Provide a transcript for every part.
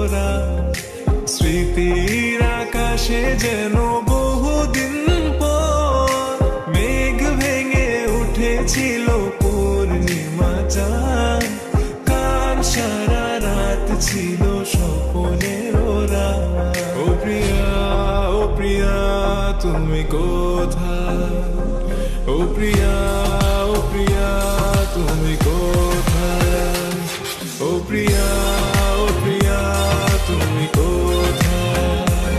ওরা। স্মৃতির আকাশে যেন বহুদিন পর মেঘ ভেঙে উঠেছিল পূর্ণিমা চাঁদ। কাল সারা রাত ছিল স্বপ্নের ওরা। ও প্রিয়া, ও প্রিয়া, তুমি কোথায়? ও প্রিয়া, ও প্রিয়া, তুমি কোথায়? ও প্রিয়া, ও প্রিয়া, তুমি কোথায়?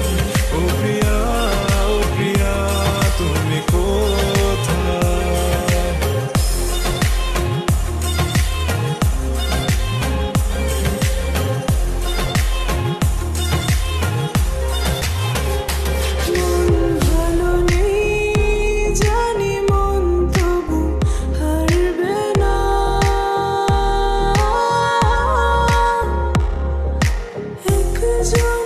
ও প্রিয়া, ও প্রিয়া, তুমি কোথায়? মন ভালো নেই জানি, মন তবু হারবে না। একজন